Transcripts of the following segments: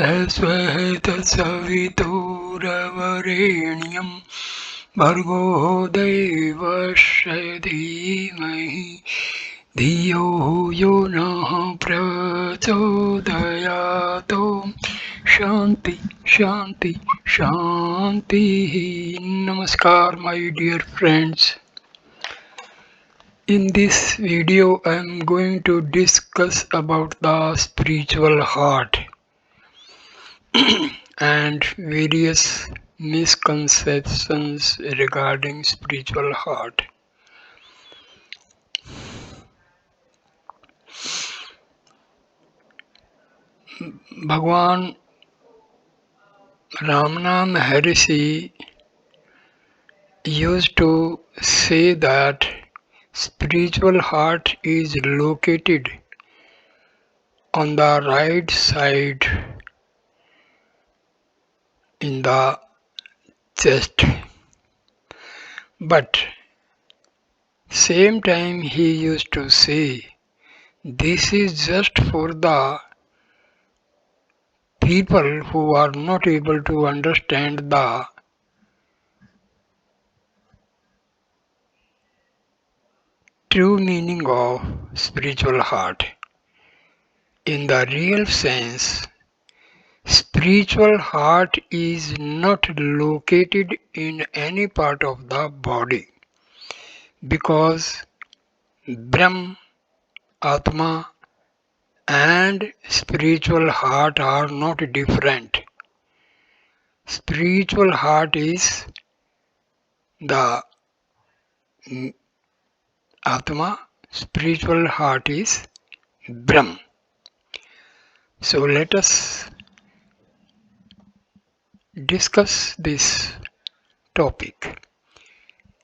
स्वः तत्सवितुर्वरेण्यं भर्गो देवस्य धीमहि धियो यो नः प्रचोदयात् शांति शांति शांति. Namaskar my dear friends. In this video I am going to discuss about the spiritual heart and various misconceptions regarding spiritual heart. Bhagwan Ramana Maharshi used to say that spiritual heart is located on the right side in the chest. But same time he used to say this is just for the people who are not able to understand the true meaning of spiritual heart. In the real sense, spiritual heart is not located in any part of the body because Brahm, Atma and spiritual heart are not different. Spiritual heart is the Atma, spiritual heart is Brahm. So let us discuss this topic.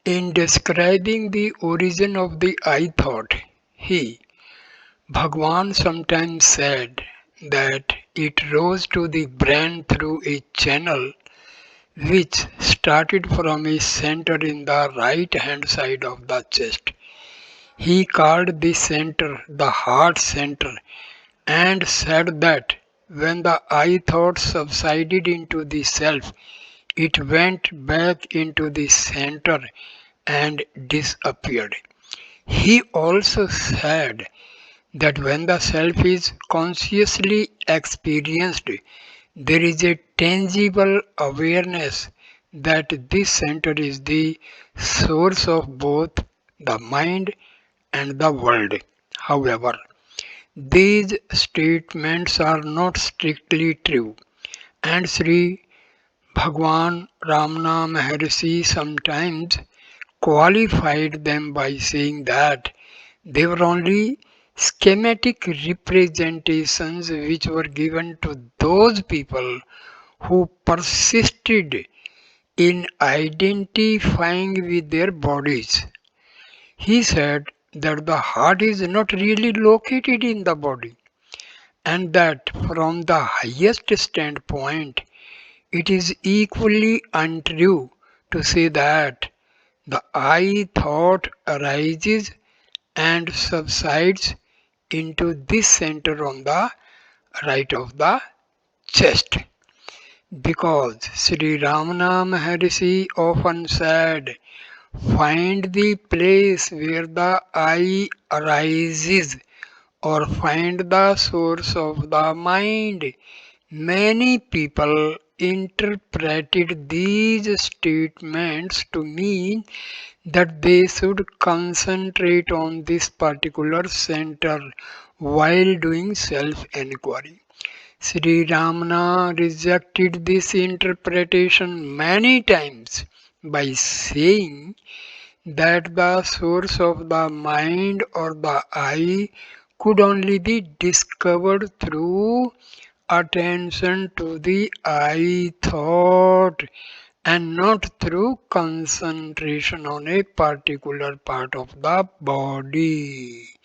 In describing the origin of the I thought, Bhagwan sometimes said that it rose to the brain through a channel which started from a center in the right hand side of the chest. He called this center the heart center and said that when the I thought subsided into the self, it went back into the center and disappeared. He also said that when the self is consciously experienced, there is a tangible awareness that this center is the source of both the mind and the world. However, these statements are not strictly true, and Sri Bhagwan Ramana Maharshi sometimes qualified them by saying that they were only schematic representations which were given to those people who persisted in identifying with their bodies. He said that the heart is not really located in the body, and that from the highest standpoint, it is equally untrue to say that the I thought arises and subsides into this center on the right of the chest. Because Sri Ramana Maharshi often said, find the place where the I arises or find the source of the mind. Many people interpreted these statements to mean that they should concentrate on this particular center while doing self-enquiry. Sri Ramana rejected this interpretation many times by saying that the source of the mind or the I could only be discovered through attention to the I thought and not through concentration on a particular part of the body.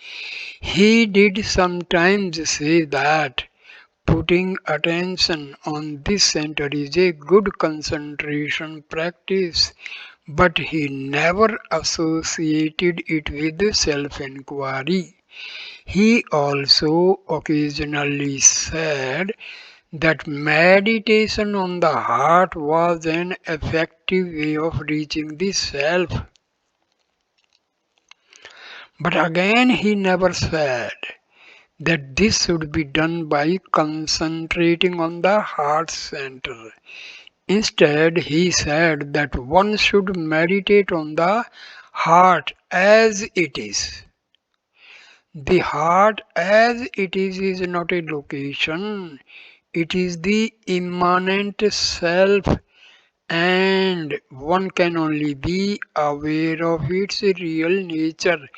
He did sometimes say that putting attention on this center is a good concentration practice, but he never associated it with self-inquiry. He also occasionally said that meditation on the heart was an effective way of reaching the self. But again, he never said that this should be done by concentrating on the heart center. Instead, he said that one should meditate on the heart as it is. The heart as it is not a location, it is the immanent self, and one can only be aware of its real nature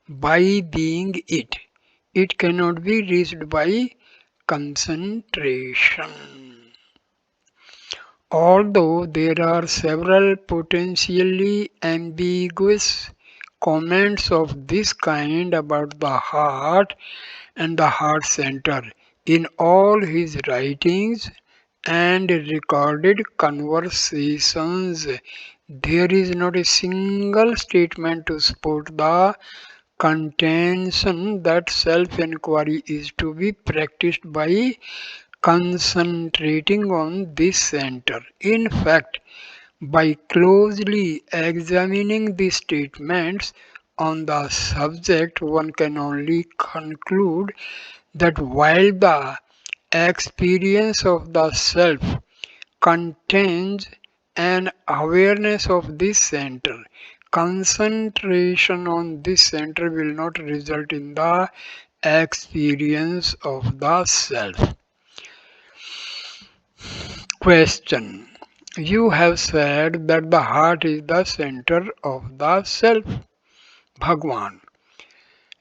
by being it. It cannot be reached by concentration. Although there are several potentially ambiguous comments of this kind about the heart and the heart center in all his writings and recorded conversations, there is not a single statement to support the contention that self inquiry is to be practiced by concentrating on this center. In fact, by closely examining the statements on the subject, one can only conclude that while the experience of the self contains an awareness of this center, concentration on this center will not result in the experience of the self. Question. You have said that the heart is the center of the self, Bhagwan.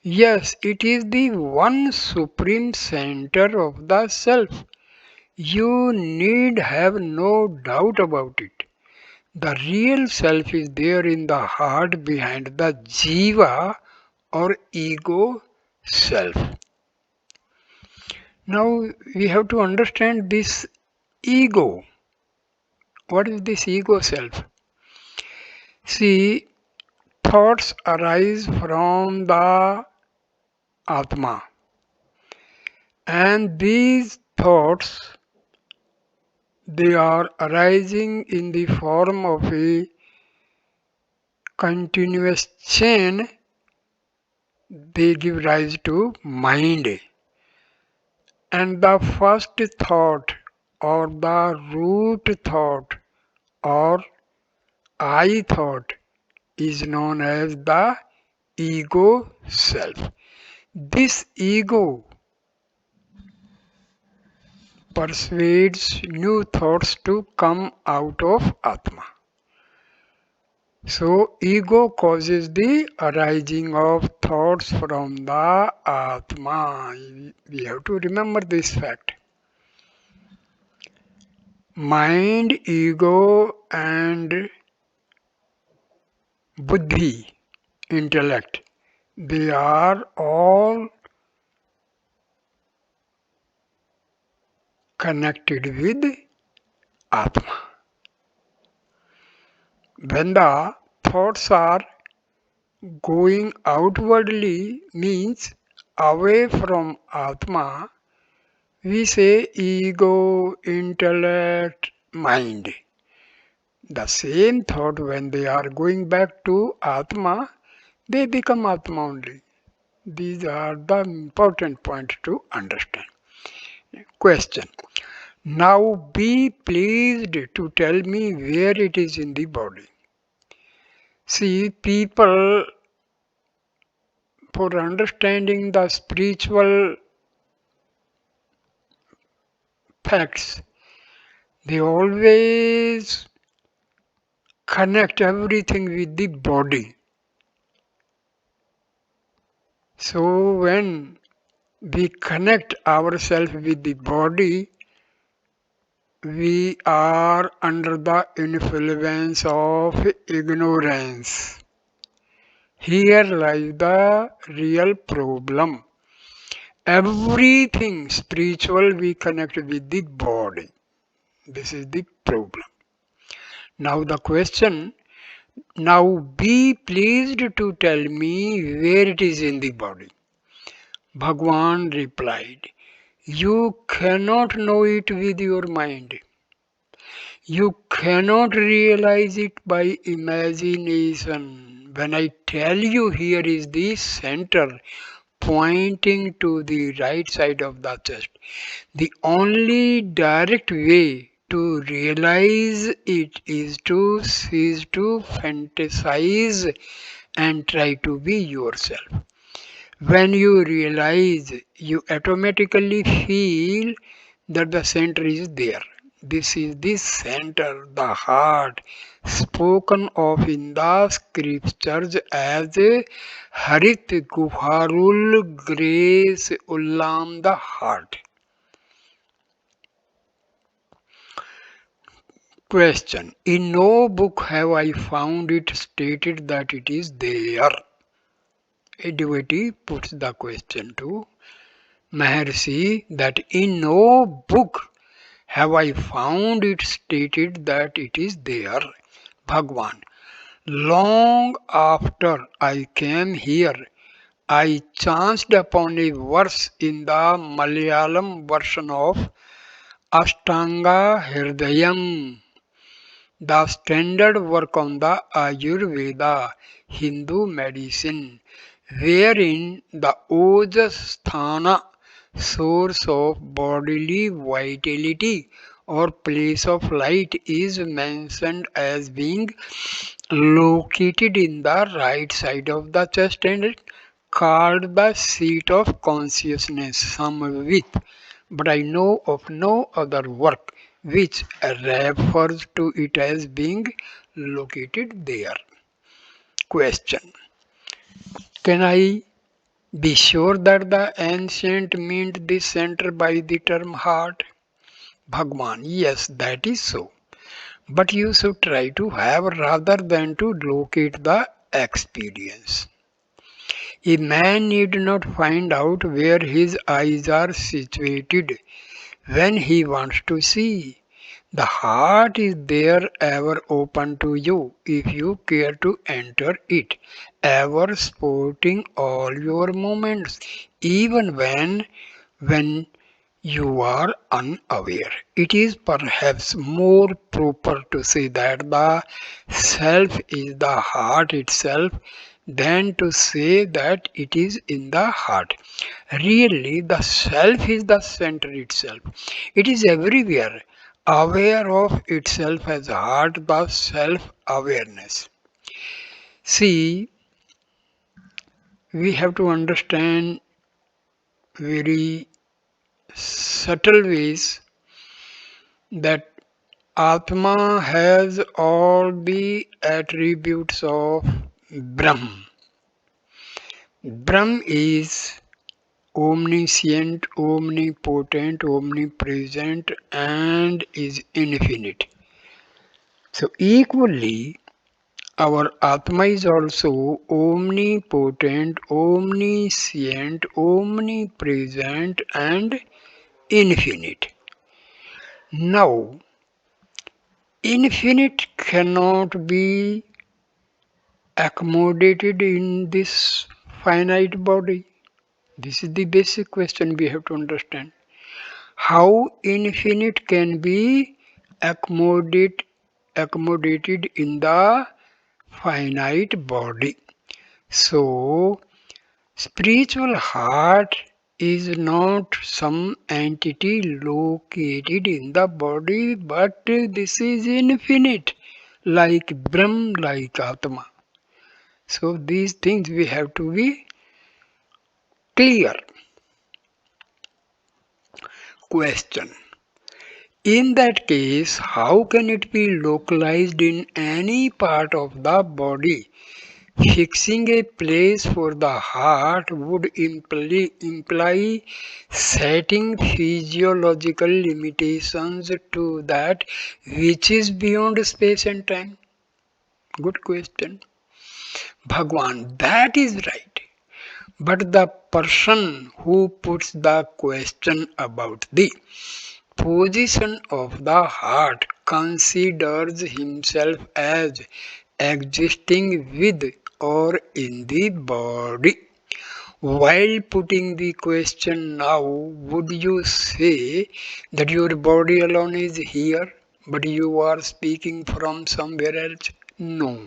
Yes, it is the one supreme center of the self. You need have no doubt about it. The real self is there in the heart behind the jiva or ego self. Now we have to understand this ego. What is this ego self? See, thoughts arise from the Atma, and these thoughts they are arising in the form of a continuous chain. They give rise to mind, and the first thought or the root thought or I thought is known as the ego self. This ego persuades new thoughts to come out of Atma. So, ego causes the arising of thoughts from the Atma. We have to remember this fact. Mind, ego, and buddhi, intellect, they are all connected with Atma. When the thoughts are going outwardly, means away from Atma, we say ego, intellect, mind. The same thought, when they are going back to Atma, they become Atma only. These are the important points to understand. Question. Now be pleased to tell me where it is in the body. See, people, for understanding the spiritual facts, they always connect everything with the body. So when we connect ourselves with the body, we are under the influence of ignorance. Here lies the real problem. Everything spiritual we connect with the body. This is the problem. Now the question, now be pleased to tell me where it is in the body. Bhagwan replied, You cannot know it with your mind. You cannot realize it by imagination. When I tell you here is the center pointing to the right side of the chest, the only direct way to realize it is to cease to fantasize and try to be yourself. When you realize, you automatically feel that the center is there. This is the center, the heart, spoken of in the scriptures as Harit Guharul Grace Ullam, the heart. Question. In no book have I found it stated that it is there. A devotee puts the question to Maharshi that in no book have I found it stated that it is there. Bhagwan. Long after I came here, I chanced upon a verse in the Malayalam version of Ashtanga Hridayam, the standard work on the Ayurveda, Hindu medicine, wherein the Ojasthana, source of bodily vitality or place of light, is mentioned as being located in the right side of the chest and called the seat of consciousness, Samvit. But I know of no other work which refers to it as being located there. Question. Can I be sure that the ancient meant this center by the term heart? Bhagwan. Yes, that is so. But you should try to have rather than to locate the experience. A man need not find out where his eyes are situated when he wants to see. The heart is there ever open to you if you care to enter it, ever sporting all your movements, even when you are unaware. It is perhaps more proper to say that the self is the heart itself than to say that it is in the heart. Really, the self is the center itself. It is everywhere, aware of itself as heart, the self awareness. See, we have to understand very subtle ways that Atma has all the attributes of Brahm. Brahm is omniscient, omnipotent, omnipresent, and is infinite. So, equally, our Atma is also omnipotent, omniscient, omnipresent, and infinite. Now, infinite cannot be accommodated in this finite body? This is the basic question we have to understand. How infinite can be accommodated in the finite body? So, spiritual heart is not some entity located in the body, but this is infinite, like Brahm, like Atma. So these things we have to be clear. Question. In that case, how can it be localized in any part of the body? Fixing a place for the heart would imply setting physiological limitations to that which is beyond space and time. Good question. Bhagwan, that is right. But the person who puts the question about the position of the heart considers himself as existing with or in the body. While putting the question now, would you say that your body alone is here, but you are speaking from somewhere else? No.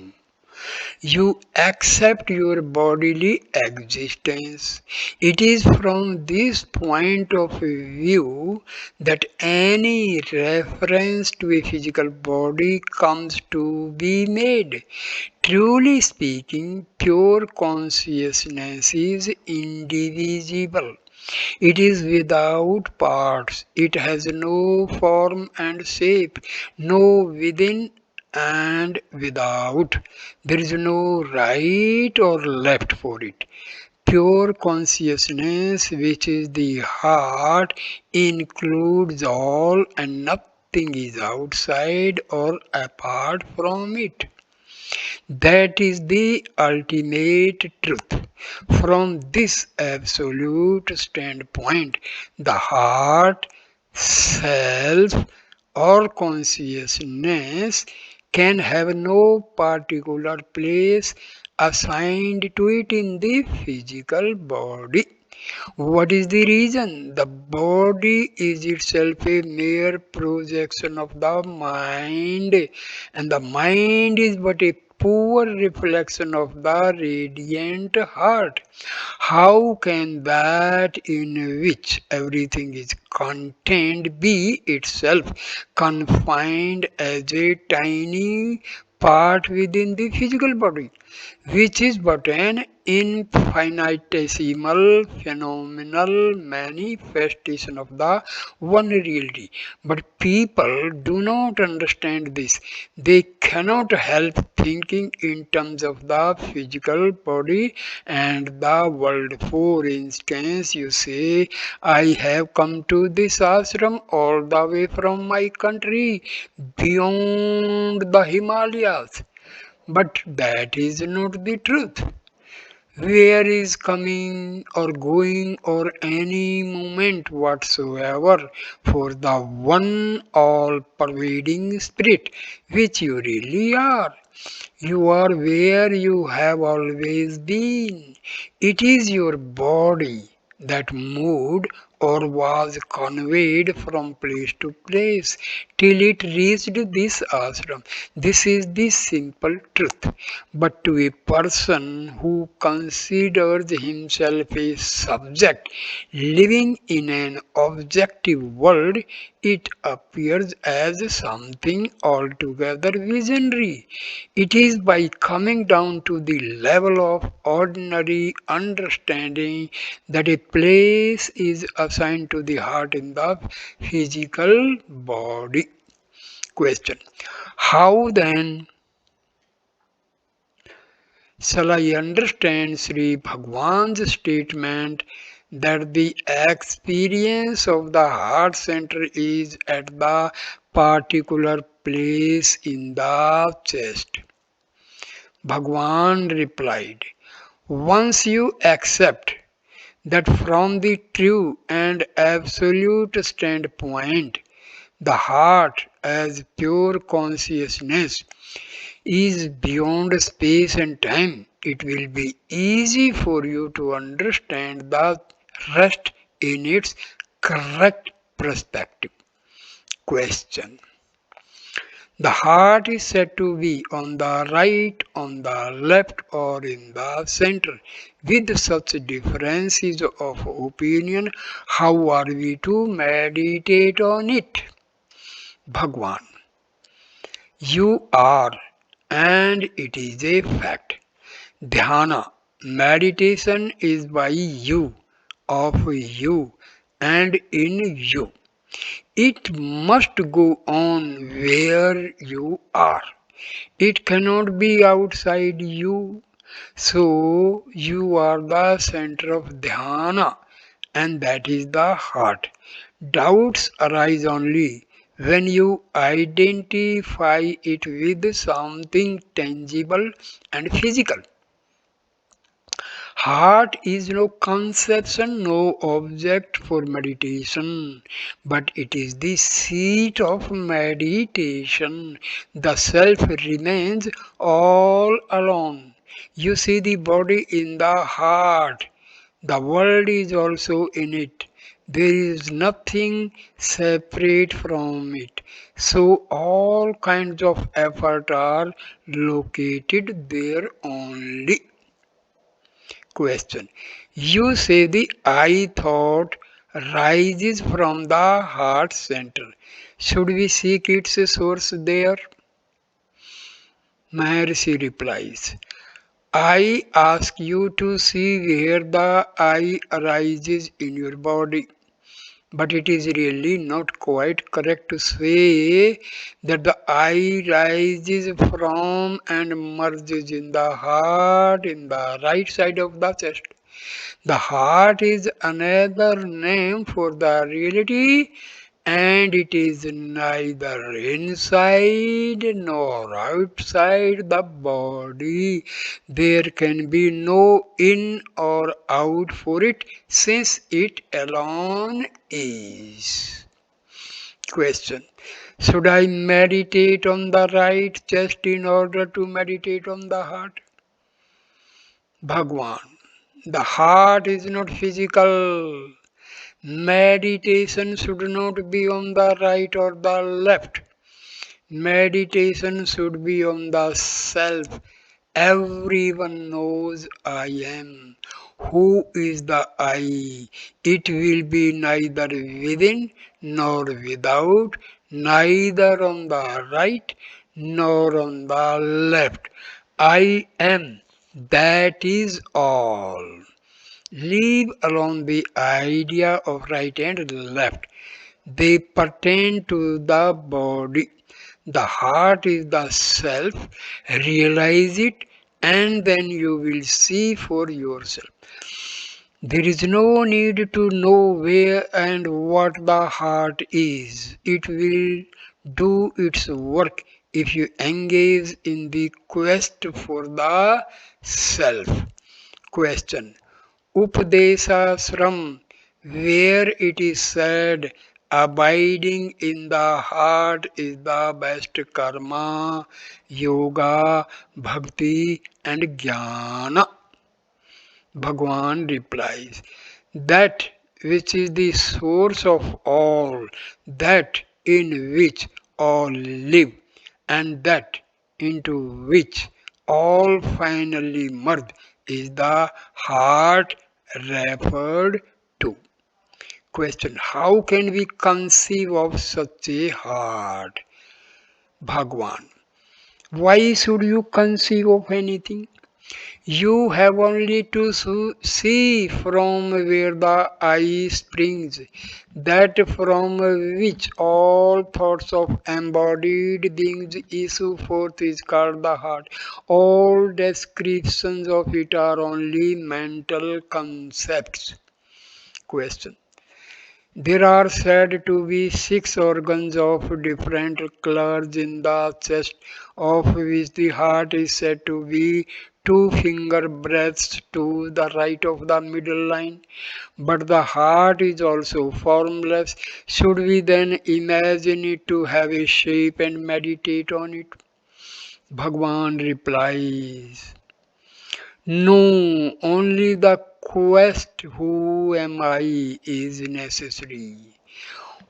You accept your bodily existence. It is from this point of view that any reference to a physical body comes to be made. Truly speaking, pure consciousness is indivisible. It is without parts. It has no form and shape, no within and without. There is no right or left for it. Pure consciousness, which is the heart, includes all and nothing is outside or apart from it. That is the ultimate truth. From this absolute standpoint, the heart, self, or consciousness can have no particular place assigned to it in the physical body. What is the reason? The body is itself a mere projection of the mind, and the mind is but a poor reflection of the radiant heart. How can that in which everything is contained be itself confined as a tiny part within the physical body, which is but an infinitesimal phenomenal manifestation of the one reality? But people do not understand this. They cannot help thinking in terms of the physical body and the world. For instance, you say, I have come to this ashram all the way from my country beyond the Himalayas. But that is not the truth. Where is coming or going or any moment whatsoever for the one all pervading spirit which you really are. You are where you have always been. It is your body that moved or was conveyed from place to place till it reached this ashram. This is the simple truth. But to a person who considers himself a subject living in an objective world, it appears as something altogether visionary. It is by coming down to the level of ordinary understanding that a place is assigned to the heart in the physical body. Question. How then shall I understand Sri Bhagwan's statement that the experience of the heart center is at the particular place in the chest? Bhagwan replied, once you accept that from the true and absolute standpoint, the heart as pure consciousness is beyond space and time, it will be easy for you to understand the rest in its correct perspective. Question. The heart is said to be on the right, on the left, or in the center. With such differences of opinion, how are we to meditate on it? Bhagwan. You are, and it is a fact. Dhyana, meditation is by you, of you, and in you. It must go on where you are. It cannot be outside you. So you are the center of dhyana, and that is the heart. Doubts arise only when you identify it with something tangible and physical. Heart is no conception, no object for meditation, but it is the seat of meditation. The self remains all alone. You see the body in the heart. The world is also in it. There is nothing separate from it. So all kinds of effort are located there only. Question. You say the I thought rises from the heart center. Should we seek its source there? Maharshi replies, I ask you to see where the I arises in your body. But it is really not quite correct to say that the I rises from and merges in the heart in the right side of the chest. The heart is another name for the reality, and it is neither inside nor outside the body. There can be no in or out for it, since it alone is. Question. Should I meditate on the right chest in order to meditate on the heart? Bhagwan. The heart is not physical. Meditation should not be on the right or the left. Meditation should be on the self. Everyone knows I am. Who is the I? It will be neither within nor without, neither on the right nor on the left. I am. That is all. Leave alone the idea of right and left. They pertain to the body. The heart is the self. Realize it, and then you will see for yourself. There is no need to know where and what the heart is. It will do its work if you engage in the quest for the self. Question. Upadesasram, where it is said, abiding in the heart is the best karma, yoga, bhakti, and jnana. Bhagwan replies, that which is the source of all, that in which all live, and that into which all finally merge is the heart referred to. Question. How can we conceive of such a heart? Bhagwan. Why should you conceive of anything? You have only to see from where the I springs, that from which all thoughts of embodied beings issue forth is called the heart. All descriptions of it are only mental concepts. Question. There are said to be 6 organs of different colors in the chest, of which the heart is said to be 2 finger breadths to the right of the middle line. But the heart is also formless. Should we then imagine it to have a shape and meditate on it? Bhagwan replies, no, only the quest who am I is necessary.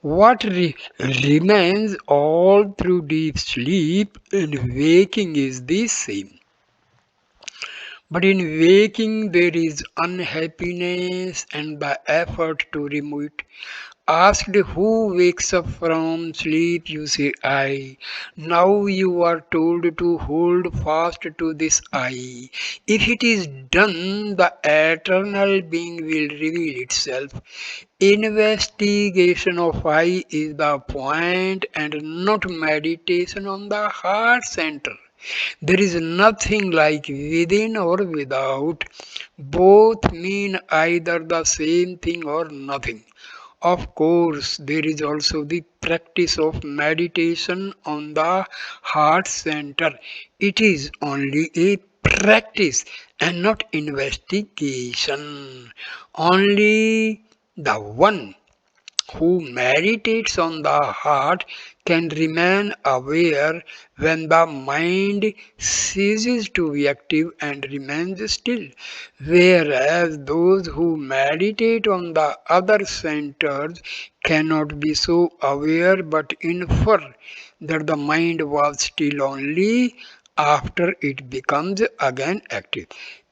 What remains all through deep sleep and waking is the same. But in waking there is unhappiness and the effort to remove it. Asked who wakes up from sleep, you say I. Now you are told to hold fast to this I. If it is done, the eternal being will reveal itself. Investigation of I is the point and not meditation on the heart center. There is nothing like within or without. Both mean either the same thing or nothing. Of course, there is also the practice of meditation on the heart center. It is only a practice and not investigation. Only the one who meditates on the heart can remain aware when the mind ceases to be active and remains still, whereas those who meditate on the other centers cannot be so aware but infer that the mind was still only after it becomes again active.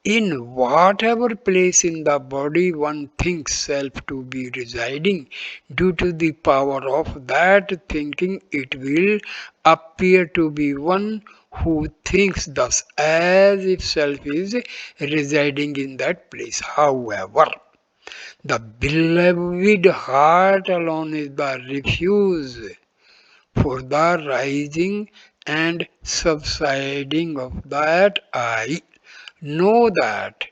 In whatever place in the body one thinks self to be residing, due to the power of that thinking, it will appear to be one who thinks thus as if self is residing in that place. However, the beloved heart alone is the refuge for the rising and subsiding of that I. Know that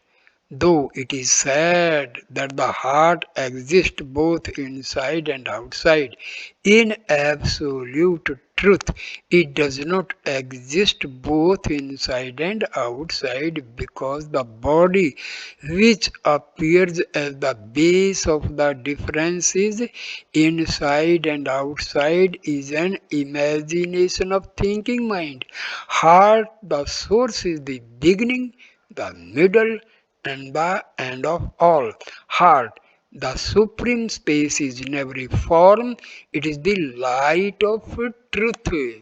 though it is said that the heart exists both inside and outside, in absolute truth it does not exist both inside and outside, because the body, which appears as the base of the differences inside and outside, is an imagination of thinking mind. Heart, the source, is the beginning, the middle, and the end of all. Heart, the supreme space, is in every form. It is the light of truth.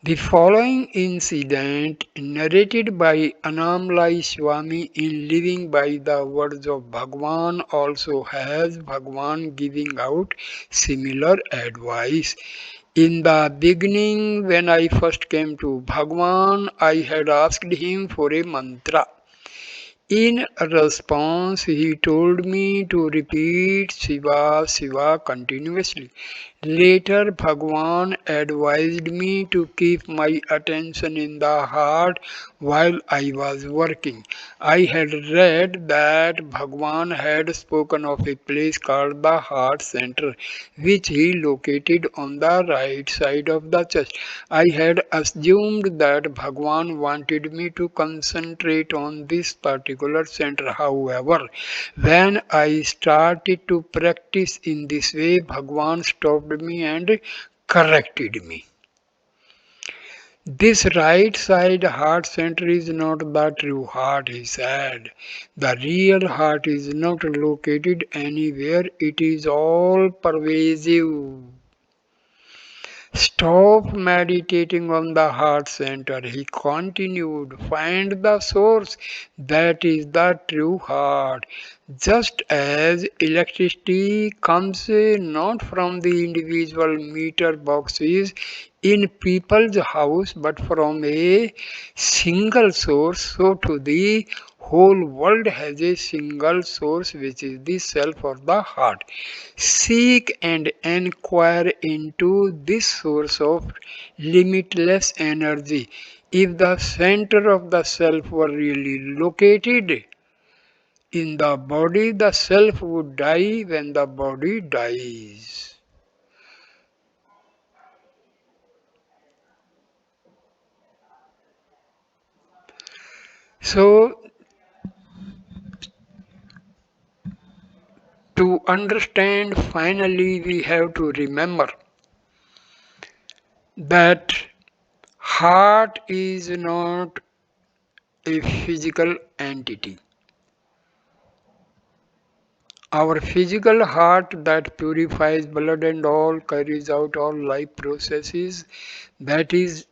The following incident, narrated by Annamalai Swami in Living by the Words of Bhagwan, also has Bhagwan giving out similar advice. In the beginning, when I first came to Bhagwan, I had asked him for a mantra. In response, he told me to repeat Shiva Shiva continuously. Later, Bhagwan advised me to keep my attention in the heart while I was working. I had read that Bhagwan had spoken of a place called the heart center, which he located on the right side of the chest. I had assumed that Bhagwan wanted me to concentrate on this particular center. However, when I started to practice in this way, Bhagwan stopped me and corrected me. This right side heart center is not the true heart, he said. The real heart is not located anywhere, it is all pervasive. Stop meditating on the heart center, he continued. Find the source, that is the true heart. Just as electricity comes not from the individual meter boxes in people's house but from a single source, so too the whole world has a single source, which is the self or the heart. Seek and inquire into this source of limitless energy. If the center of the self were really located in the body, the self would die when the body dies. So, to understand, finally, we have to remember that heart is not a physical entity. Our physical heart that purifies blood and all, carries out all life processes, that is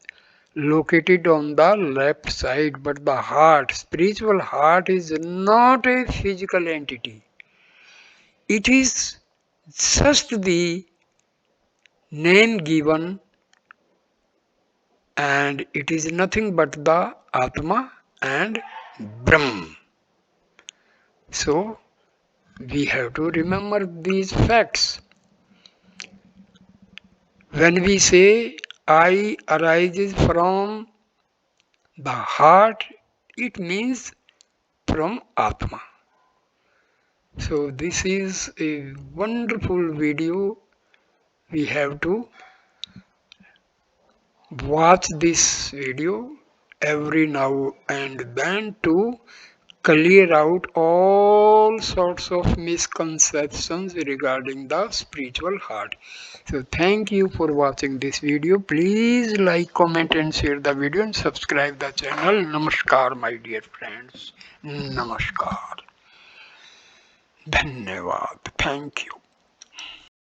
located on the left side. But the heart, spiritual heart, is not a physical entity. It is just the name given, and it is nothing but the Atma and Brahm. So we have to remember these facts. When we say I arises from the heart, it means from Atma. So this is a wonderful video. We have to watch this video every now and then to clear out all sorts of misconceptions regarding the spiritual heart. So thank you for watching this video. Please like, comment and share the video and subscribe the channel. Namaskar my dear friends. Namaskar. Dhanyavad. Thank you.